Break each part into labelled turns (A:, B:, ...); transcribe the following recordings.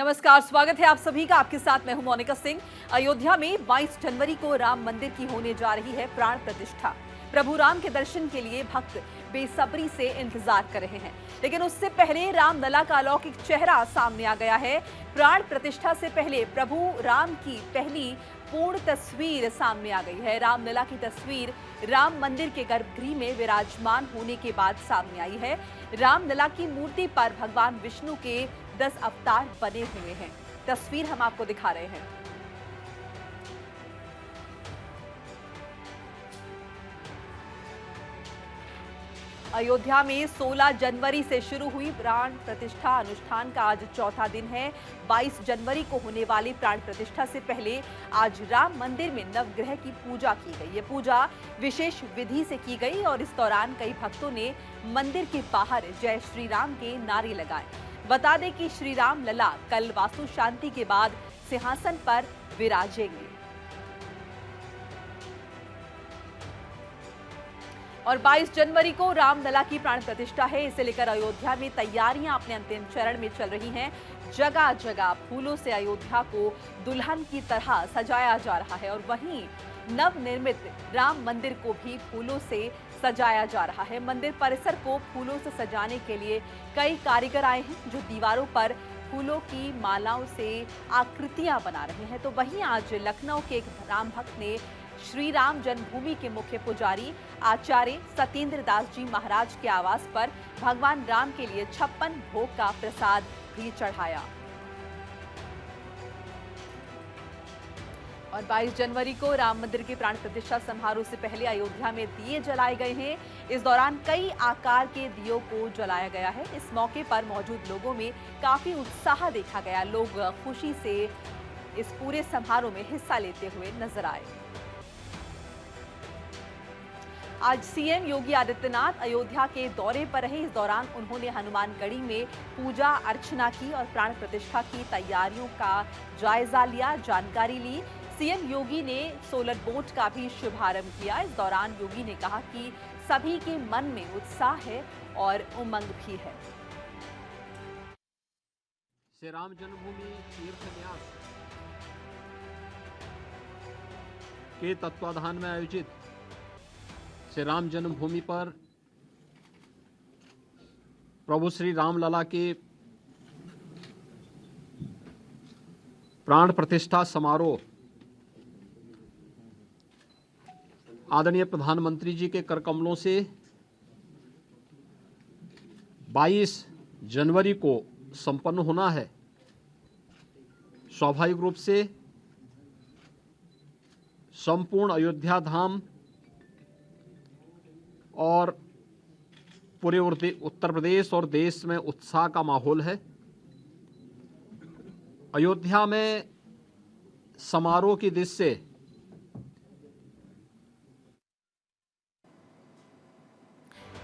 A: नमस्कार, स्वागत है आप सभी का। आपके साथ मैं हूं मोनिका सिंह। अयोध्या में 22 जनवरी को राम मंदिर की होने जा रही है प्राण प्रतिष्ठा। प्रभु राम के दर्शन के लिए भक्त बेसब्री से इंतजार कर रहे हैं, लेकिन उससे पहले रामलला का अलौकिक चेहरा सामने आ गया है। प्राण प्रतिष्ठा से पहले प्रभु राम की पहली पूर्ण तस्वीर सामने आ गई है। रामलला की तस्वीर राम मंदिर के गर्भगृह में विराजमान होने के बाद सामने आई है। रामलला की मूर्ति पर भगवान विष्णु के 10 अवतार बने हुए हैं। तस्वीर हम आपको दिखा रहे हैं। अयोध्या में 16 जनवरी से शुरू हुई प्राण प्रतिष्ठा अनुष्ठान का आज चौथा दिन है। 22 जनवरी को होने वाली प्राण प्रतिष्ठा से पहले आज राम मंदिर में नवग्रह की पूजा की गई। ये पूजा विशेष विधि से की गई और इस दौरान कई भक्तों ने मंदिर के बाहर जय श्री राम के नारे लगाए। बता दें कि श्री राम लला कल वास्तु शांति के बाद सिंहासन पर विराजेंगे और 22 जनवरी को रामलला की प्राण प्रतिष्ठा है। इसे लेकर अयोध्या में तैयारियां अपने अंतिम चरण में चल रही हैं। जगह जगह फूलों से अयोध्या को दुल्हन की तरह सजाया जा रहा है और वहीं नवनिर्मित राम मंदिर को भी फूलों से सजाया जा रहा है। मंदिर परिसर को फूलों से सजाने के लिए कई कारीगर आए हैं जो दीवारों पर फूलों की मालाओं से आकृतियां बना रहे हैं। तो वहीं आज लखनऊ के एक राम भक्त ने श्री राम जन्मभूमि के मुख्य पुजारी आचार्य सत्येंद्र दास जी महाराज के आवास पर भगवान राम के लिए 56 भोग का प्रसाद भी चढ़ाया। और 22 जनवरी को राम मंदिर की प्राण प्रतिष्ठा समारोह से पहले अयोध्या में दिए जलाए गए हैं। इस दौरान कई आकार के दियों को जलाया गया है। इस मौके पर मौजूद लोगों में काफी उत्साह देखा गया। लोग खुशी से इस पूरे समारोह में हिस्सा लेते हुए नजर आए। आज सीएम योगी आदित्यनाथ अयोध्या के दौरे पर रहे। इस दौरान उन्होंने हनुमानगढ़ी में पूजा अर्चना की और प्राण प्रतिष्ठा की तैयारियों का जायजा लिया, जानकारी ली। सीएम योगी ने सोलर बोट का भी शुभारंभ किया। इस दौरान योगी ने कहा कि सभी के मन में उत्साह है और उमंग भी है।
B: श्री राम जन्मभूमि तीर्थ न्यास के तत्वाधान में आयोजित श्री राम जन्मभूमि पर प्रभु श्री रामलला के प्राण प्रतिष्ठा समारोह आदरणीय प्रधानमंत्री जी के कर कमलों से 22 जनवरी को संपन्न होना है। स्वाभाविक रूप से संपूर्ण अयोध्या धाम और पूरे उत्तर प्रदेश और देश में उत्साह का माहौल है। अयोध्या में समारोह की दृश्य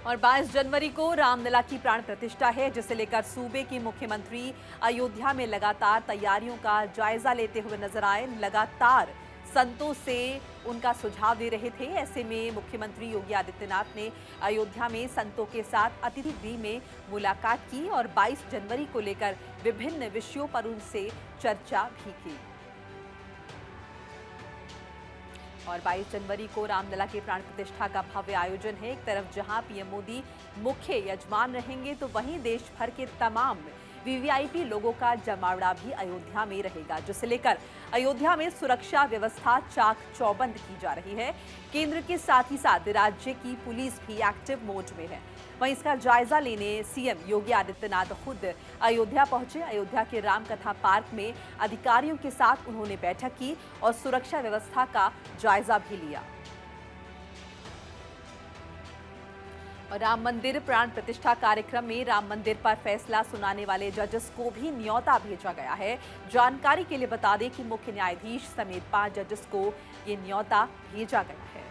A: और 22 जनवरी को रामलला की प्राण प्रतिष्ठा है, जिसे लेकर सूबे की मुख्यमंत्री अयोध्या में लगातार तैयारियों का जायजा लेते हुए नजर आए। लगातार संतों से उनका सुझाव दे रहे थे। ऐसे में मुख्यमंत्री योगी आदित्यनाथ ने अयोध्या में संतों के साथ अतिथि गृह में मुलाकात की और 22 जनवरी को लेकर विभिन्न विषयों पर उनसे चर्चा भी की। और 22 जनवरी को रामलला के प्राण प्रतिष्ठा का भव्य आयोजन है। एक तरफ जहां पीएम मोदी मुख्य यजमान रहेंगे, तो वहीं देश भर के तमाम वीवीआईपी लोगों का जमावड़ा भी अयोध्या में रहेगा, जिसे लेकर अयोध्या में सुरक्षा व्यवस्था चाक चौबंद की जा रही है। केंद्र के साथ ही साथ राज्य की पुलिस भी एक्टिव मोड में है। वहीं इसका जायजा लेने सीएम योगी आदित्यनाथ खुद अयोध्या पहुंचे। अयोध्या के रामकथा पार्क में अधिकारियों के साथ उन्होंने बैठक की और सुरक्षा व्यवस्था का जायजा भी लिया। और राम मंदिर प्राण प्रतिष्ठा कार्यक्रम में राम मंदिर पर फैसला सुनाने वाले जजेस को भी न्योता भेजा गया है। जानकारी के लिए बता दें कि मुख्य न्यायाधीश समेत 5 जजेस को ये न्योता भेजा गया है।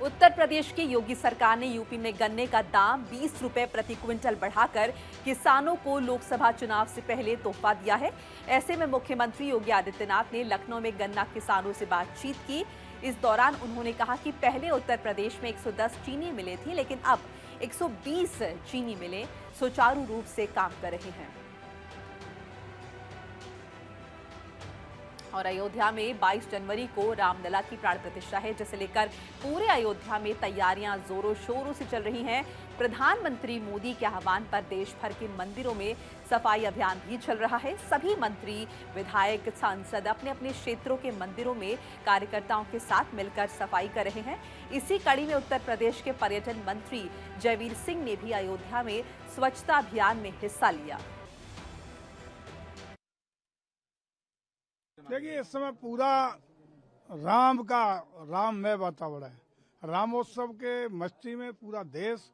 A: उत्तर प्रदेश की योगी सरकार ने यूपी में गन्ने का दाम 20 रुपए प्रति क्विंटल बढ़ाकर किसानों को लोकसभा चुनाव से पहले तोहफा दिया है। ऐसे में मुख्यमंत्री योगी आदित्यनाथ ने लखनऊ में गन्ना किसानों से बातचीत की। इस दौरान उन्होंने कहा कि पहले उत्तर प्रदेश में 110 चीनी मिलें थी, लेकिन अब 120 चीनी मिलें सुचारू रूप से काम कर रही हैं। और अयोध्या में 22 जनवरी को रामलला की प्राण प्रतिष्ठा है, जिसे लेकर पूरे अयोध्या में तैयारियां जोरों शोरों से चल रही हैं। प्रधानमंत्री मोदी के आह्वान पर देश भर के मंदिरों में सफाई अभियान भी चल रहा है। सभी मंत्री, विधायक, सांसद अपने अपने क्षेत्रों के मंदिरों में कार्यकर्ताओं के साथ मिलकर सफाई कर रहे हैं। इसी कड़ी में उत्तर प्रदेश के पर्यटन मंत्री जयवीर सिंह ने भी अयोध्या में स्वच्छता अभियान में हिस्सा लिया।
C: देखिए, इस समय पूरा राममय वातावरण है। रामोत्सव के मस्ती में पूरा देश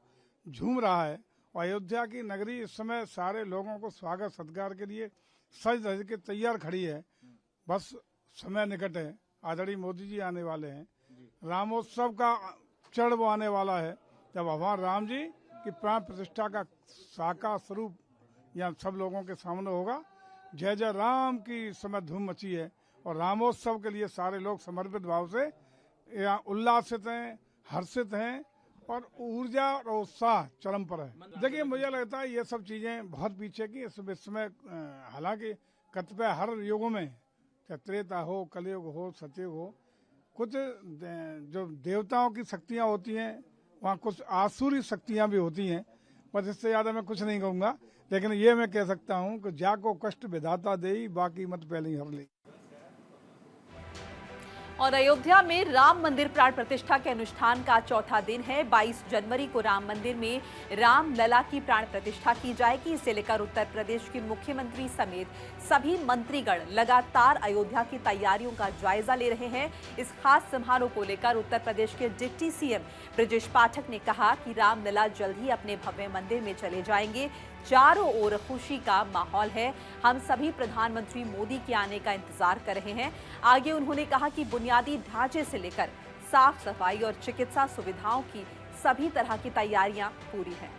C: झूम रहा है और अयोध्या की नगरी इस समय सारे लोगों को स्वागत सत्कार के लिए सज धज के तैयार खड़ी है। बस समय निकट है, आदरणीय मोदी जी आने वाले हैं। रामोत्सव का क्षण वो आने वाला है जब भगवान राम जी की प्राण प्रतिष्ठा का साकार स्वरूप यहाँ सब लोगों के सामने होगा। जय जय राम की इस समय धूम मची है और रामोत्सव के लिए सारे लोग समर्पित भाव से यहाँ उल्लासित हैं, हर्षित हैं और ऊर्जा और उत्साह चरम पर है। देखिए, मुझे लगता है ये सब चीजें बहुत पीछे की इस समय, हालांकि कतिपय हर युगों में, चाहे त्रेता हो, कलयुग हो, सतयुग हो, कुछ जो देवताओं की शक्तियां होती हैं, वहाँ कुछ आसुरी शक्तियां भी होती हैं। बस इससे ज्यादा मैं कुछ नहीं कहूँगा, लेकिन ये मैं कह सकता हूँ कि जाको कष्ट विधाता देई, बाकी मत पहले ही हर ले।
A: और अयोध्या में राम मंदिर प्राण प्रतिष्ठा के अनुष्ठान का चौथा दिन है। 22 जनवरी को राम मंदिर में रामलला की प्राण प्रतिष्ठा की जाएगी। इसे लेकर उत्तर प्रदेश के मुख्यमंत्री समेत सभी मंत्रीगण लगातार अयोध्या की तैयारियों का जायजा ले रहे हैं। इस खास समारोह को लेकर उत्तर प्रदेश के डिप्टी सीएम ब्रजेश पाठक ने कहा कि रामलला जल्द ही अपने भव्य मंदिर में चले जाएंगे। चारों ओर खुशी का माहौल है। हम सभी प्रधानमंत्री मोदी के आने का इंतजार कर रहे हैं। आगे उन्होंने कहा कि बुनियादी ढांचे से लेकर साफ सफाई और चिकित्सा सुविधाओं की सभी तरह की तैयारियां पूरी हैं।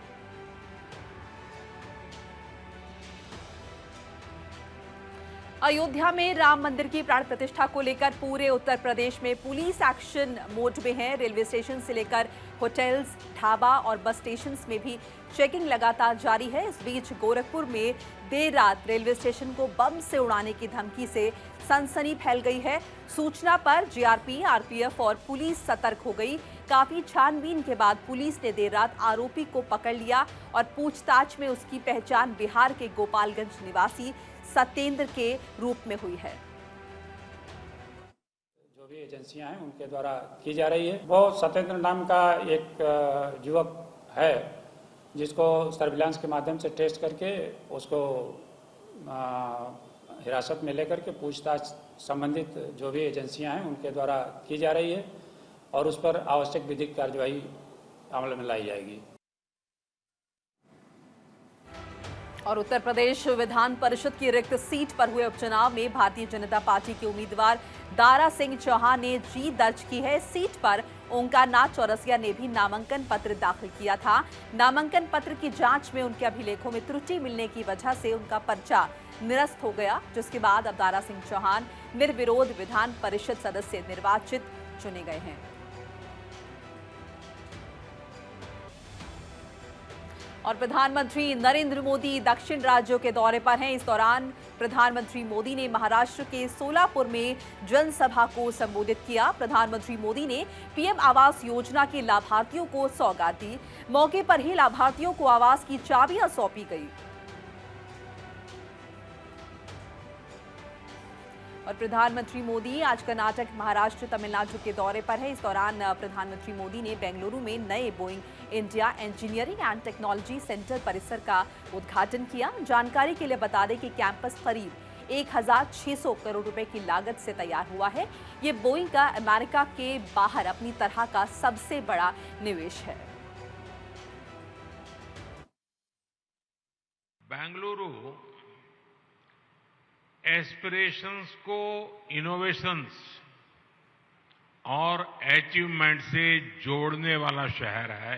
A: अयोध्या में राम मंदिर की प्राण प्रतिष्ठा को लेकर पूरे उत्तर प्रदेश में पुलिस एक्शन मोड में है। रेलवे स्टेशन से लेकर होटल्स, ढाबा और बस स्टेशन में भी चेकिंग लगातार जारी है। इस बीच गोरखपुर में देर रात रेलवे स्टेशन को बम से उड़ाने की धमकी से सनसनी फैल गई है। सूचना पर जीआरपी, आरपीएफ और पुलिस सतर्क हो गई। काफी छानबीन के बाद पुलिस ने देर रात आरोपी को पकड़ लिया और पूछताछ में उसकी पहचान बिहार के गोपालगंज निवासी सत्येंद्र के रूप में हुई है।
D: जो भी एजेंसियां हैं उनके द्वारा की जा रही है। वो सत्येंद्र नाम का एक युवक है जिसको सर्विलांस के माध्यम से टेस्ट करके उसको हिरासत में लेकर के पूछताछ संबंधित जो भी एजेंसियां हैं उनके द्वारा की जा रही है और उस पर आवश्यक विधिक कार्यवाही अमल में लाई जाएगी।
A: और उत्तर प्रदेश विधान परिषद की रिक्त सीट पर हुए उपचुनाव में भारतीय जनता पार्टी के उम्मीदवार दारा सिंह चौहान ने जीत दर्ज की है। सीट पर ओंकार नाथ चौरसिया ने भी नामांकन पत्र दाखिल किया था। नामांकन पत्र की जांच में उनके अभिलेखों में त्रुटि मिलने की वजह से उनका पर्चा निरस्त हो गया, जिसके बाद अब दारा सिंह चौहान निर्विरोध विधान परिषद सदस्य निर्वाचित चुने गए हैं। और प्रधानमंत्री नरेंद्र मोदी दक्षिण राज्यों के दौरे पर हैं। इस दौरान प्रधानमंत्री मोदी ने महाराष्ट्र के सोलापुर में जनसभा को संबोधित किया। प्रधानमंत्री मोदी ने पीएम आवास योजना के लाभार्थियों को सौगात दी। मौके पर ही लाभार्थियों को आवास की चाबियां सौंपी गई। और प्रधानमंत्री मोदी आज कर्नाटक, महाराष्ट्र, तमिलनाडु के दौरे पर है। इस दौरान प्रधानमंत्री मोदी ने बेंगलुरु में नए Boeing India engineering and technology centre परिसर का उद्घाटन किया। जानकारी के लिए बता दें कि कैंपस करीब 1600 करोड़ रुपए की लागत से तैयार हुआ है। ये बोइंग का अमेरिका के बाहर अपनी तरह का सबसे बड़ा निवेश है।
E: बेंगलुरु एस्पिरेशंस को इनोवेशंस और अचीवमेंट से जोड़ने वाला शहर है।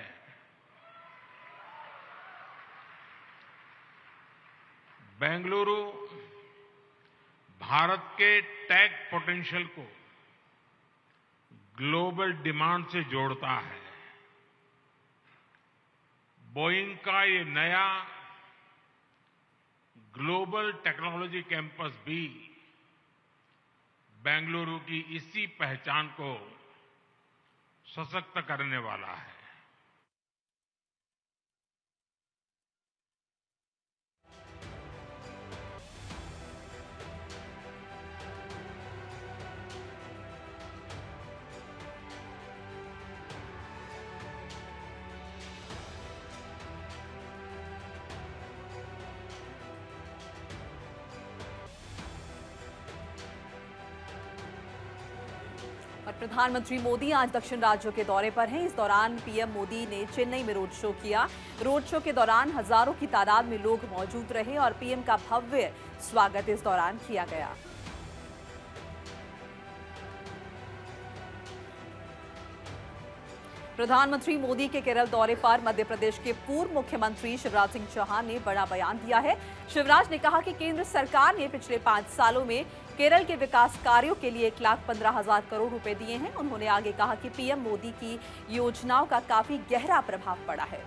E: बेंगलुरु भारत के टेक पोटेंशियल को ग्लोबल डिमांड से जोड़ता है। बोइंग का ये नया ग्लोबल टेक्नोलॉजी कैंपस भी बेंगलुरु की इसी पहचान को सशक्त करने वाला है।
A: और प्रधानमंत्री मोदी आज दक्षिण राज्यों के दौरे पर हैं। इस दौरान पीएम मोदी ने चेन्नई में रोड शो किया। रोड शो के दौरान हजारों की तादाद में लोग मौजूद रहे और पीएम का भव्य स्वागत इस दौरान किया गया। प्रधानमंत्री मोदी के केरल दौरे पर मध्य प्रदेश के पूर्व मुख्यमंत्री शिवराज सिंह चौहान ने बड़ा बयान दिया है। शिवराज ने कहा कि केंद्र सरकार ने पिछले 5 सालों में केरल के विकास कार्यों के लिए 1,15,000 करोड़ रुपए दिए हैं। उन्होंने आगे कहा कि पीएम मोदी की योजनाओं का काफी गहरा प्रभाव पड़ा है।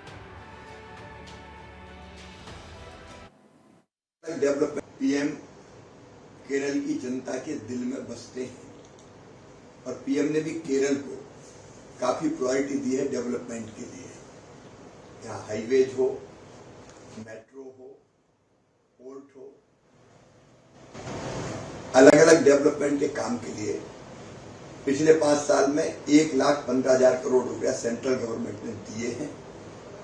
F: डेवलपमेंट पीएम केरल की जनता के दिल में बसते हैं और पीएम ने भी केरल को काफी प्रायोरिटी दी है डेवलपमेंट के लिए। यहाँ हाईवेज हो, मेट्रो हो, पोर्ट हो, अलग अलग डेवलपमेंट के काम के लिए पिछले 5 साल में 1,15,000 करोड़ रुपया सेंट्रल गवर्नमेंट ने दिए हैं।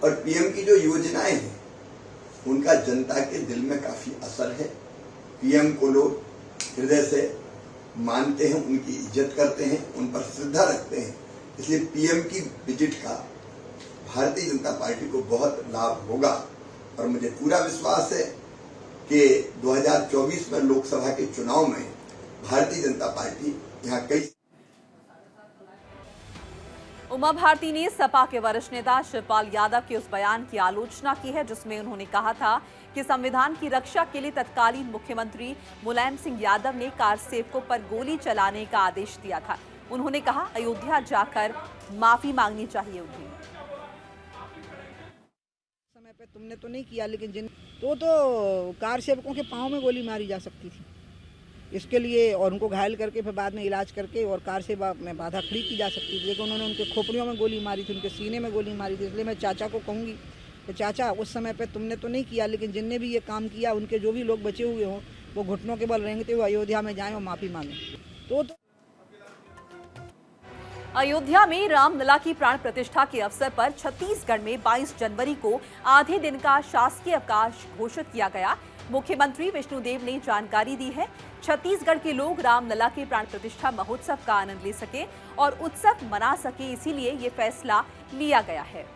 F: और पीएम की जो योजनाएं हैं उनका जनता के दिल में काफी असर है। पीएम को लोग हृदय से मानते हैं, उनकी इज्जत करते हैं, उन पर श्रद्धा रखते हैं। इसलिए पीएम की विजिट का भारतीय जनता पार्टी को बहुत लाभ होगा और मुझे पूरा विश्वास है कि 2024 में लोकसभा के चुनाव में भारतीय जनता पार्टी यहाँ कई।
A: उमा भारती ने सपा के वरिष्ठ नेता शिवपाल यादव के उस बयान की आलोचना की है जिसमें उन्होंने कहा था कि संविधान की रक्षा के लिए तत्कालीन मुख्यमंत्री मुलायम सिंह यादव ने कार सेवकों पर गोली चलाने का आदेश दिया था। उन्होंने कहा अयोध्या जाकर माफी मांगनी चाहिए उन्हें।
G: समय पे तुमने तो नहीं किया, लेकिन जिन तो कार सेवकों के पांव में गोली मारी जा सकती थी इसके लिए, और उनको घायल करके फिर बाद में इलाज करके और कार सेवा में बाधा खड़ी की जा सकती थी। लेकिन उन्होंने उनके खोपड़ियों में गोली मारी थी, उनके सीने में गोली मारी थी। इसलिए मैं चाचा को कहूँगी कि चाचा उस समय पे तुमने तो नहीं किया, लेकिन जिनने भी ये काम किया उनके जो भी लोग बचे हुए हों वो घुटनों के बल रेंगते हुए अयोध्या में जाएं और माफी मांगें। तो
A: अयोध्या में रामलला की प्राण प्रतिष्ठा के अवसर पर छत्तीसगढ़ में 22 जनवरी को आधे दिन का शासकीय अवकाश घोषित किया गया। मुख्यमंत्री विष्णुदेव ने जानकारी दी है छत्तीसगढ़ के लोग रामलला के प्राण प्रतिष्ठा महोत्सव का आनंद ले सके और उत्सव मना सके, इसीलिए ये फैसला लिया गया है।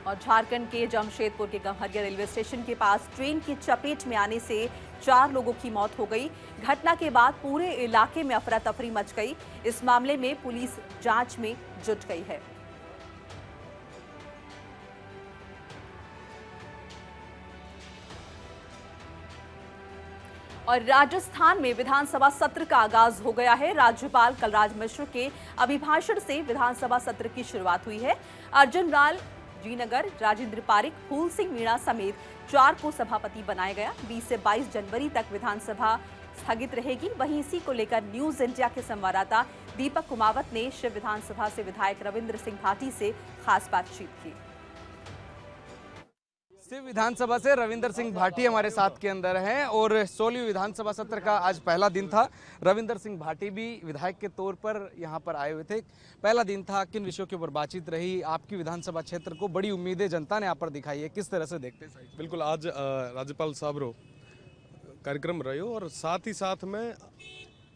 A: और झारखंड के जमशेदपुर के गम्हरिया रेलवे स्टेशन के पास ट्रेन की चपेट में आने से 4 लोगों की मौत हो गई। घटना के बाद पूरे इलाके में अफरा तफरी मच गई। इस मामले में पुलिस जांच में जुट गई है। और राजस्थान में विधानसभा सत्र का आगाज हो गया है। राज्यपाल कलराज मिश्र के अभिभाषण से विधानसभा सत्र की शुरुआत हुई है। अर्जुन लाल जीनगर, राजेंद्र पारिक, फूल सिंह मीणा समेत 4 को सभापति बनाया गया। 20 से 22 जनवरी तक विधानसभा स्थगित रहेगी। वहीं इसी को लेकर न्यूज इंडिया के संवाददाता दीपक कुमावत ने शिव विधानसभा से विधायक रविंद्र सिंह भाटी से खास बातचीत की।
H: शिव विधानसभा से रविंद्र सिंह भाटी हमारे साथ के अंदर हैं और 16वीं विधानसभा सत्र का आज पहला दिन था। रविंद्र सिंह भाटी भी विधायक के तौर पर यहां पर आए हुए थे। पहला दिन था, किन विषयों के ऊपर बातचीत रही? आपकी विधानसभा क्षेत्र को बड़ी उम्मीदें जनता ने यहाँ पर दिखाई है, किस तरह से देखते हैं?
I: बिल्कुल, आज राज्यपाल साहब रो कार्यक्रम रहो और साथ ही साथ में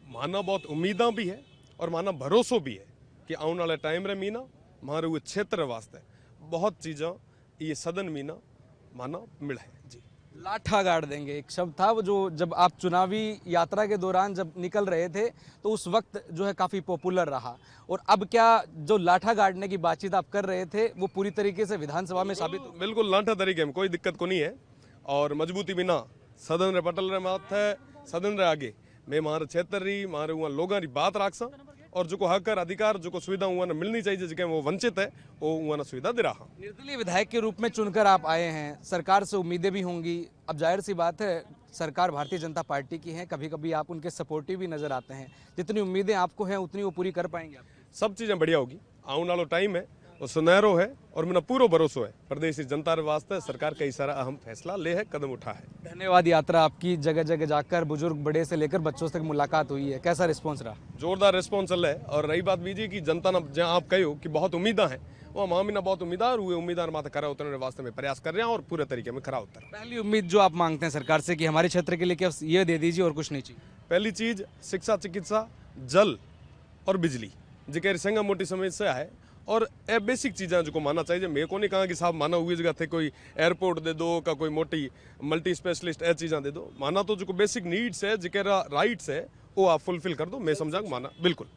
I: माना बहुत उम्मीदा भी है और माना भरोसो भी है कि आने वाले टाइम रे मीना हमारे वो क्षेत्र वास्ते बहुत चीज़ा ये सदन मीना माना मिल है जी।
H: लाठा गाड़ देंगे एक शब्द था वो, जो जब आप चुनावी यात्रा के दौरान जब निकल रहे थे तो उस वक्त जो है काफ़ी पॉपुलर रहा। और अब क्या जो लाठा गाड़ने की बातचीत आप कर रहे थे वो पूरी तरीके से विधानसभा में साबित?
I: बिल्कुल लाठा तरीके में कोई दिक्कत को नहीं है और मजबूती बिना सदन रे पटल रे माथे सदन रे आगे मैं मारे क्षेत्र री मारे वहाँ लोगों की बात रख सा और जो हक और अधिकार जो सुविधा वहाँ मिलनी चाहिए जिसके वो वंचित है वो वहाँ सुविधा दे रहा।
H: निर्दलीय विधायक के रूप में चुनकर आप आए हैं, सरकार से उम्मीदें भी होंगी। अब जाहिर सी बात है सरकार भारतीय जनता पार्टी की है, कभी कभी आप उनके सपोर्टिव भी नजर आते हैं। जितनी उम्मीदें आपको हैं उतनी वो पूरी कर पाएंगे आप?
I: सब चीज़ें बढ़िया होगी। आने वाला टाइम है वो सुनहरो है और मेरा पूरा भरोसा है प्रदेश की जनता के वास्ते सरकार कई सारा अहम फैसला ले है, कदम उठा है।
H: धन्यवाद। यात्रा आपकी जगह जगह जाकर बुजुर्ग बड़े से लेकर बच्चों तक मुलाकात हुई है, कैसा रिस्पॉन्स रहा?
I: जोरदार रिस्पॉन्स चल है। और रही बात बीजी की जनता ने जहाँ आप कहो कि बहुत उम्मीदा है वो मामी ना बहुत उम्मीदार हुए, उम्मीदार माता खरा उतरने वास्ते में प्रयास कर रहे हैं और पूरे तरीके में खरा उतर।
H: पहली उम्मीद जो आप मांगते हैं सरकार से कि हमारे क्षेत्र के लिए क्या ये दे दीजिए और कुछ नहीं चाहिए?
I: पहली चीज शिक्षा, चिकित्सा, जल और बिजली जिके संगा मोटी समस्या है और ए बेसिक चीज़ें जो माना चाहिए। मेरे को नहीं कहा कि साहब माना हुई जगह थे कोई एयरपोर्ट दे दो का कोई मोटी मल्टी स्पेशलिस्ट ए चीज़ें दे दो। माना तो जो बेसिक नीड्स है जिके राइट्स है वो आप फुलफिल कर दो। मैं समझा माना बिल्कुल।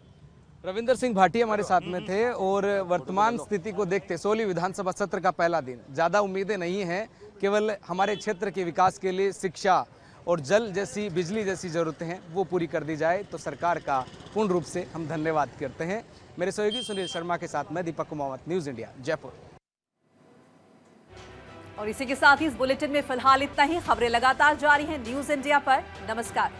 H: रविंदर सिंह भाटिया हमारे साथ में थे और वर्तमान स्थिति को देखते सोली विधानसभा सत्र का पहला दिन, ज़्यादा उम्मीदें नहीं हैं। केवल हमारे क्षेत्र के विकास के लिए शिक्षा और जल जैसी, बिजली जैसी ज़रूरतें हैं वो पूरी कर दी जाए तो सरकार का पूर्ण रूप से हम धन्यवाद करते हैं। मेरे सहयोगी सुनील शर्मा के साथ मैं दीपक कुमावत, न्यूज़ इंडिया, जयपुर।
A: और इसी के साथ ही इस बुलेटिन में फिलहाल इतना ही। खबरें लगातार जारी हैं न्यूज़ इंडिया पर। नमस्कार।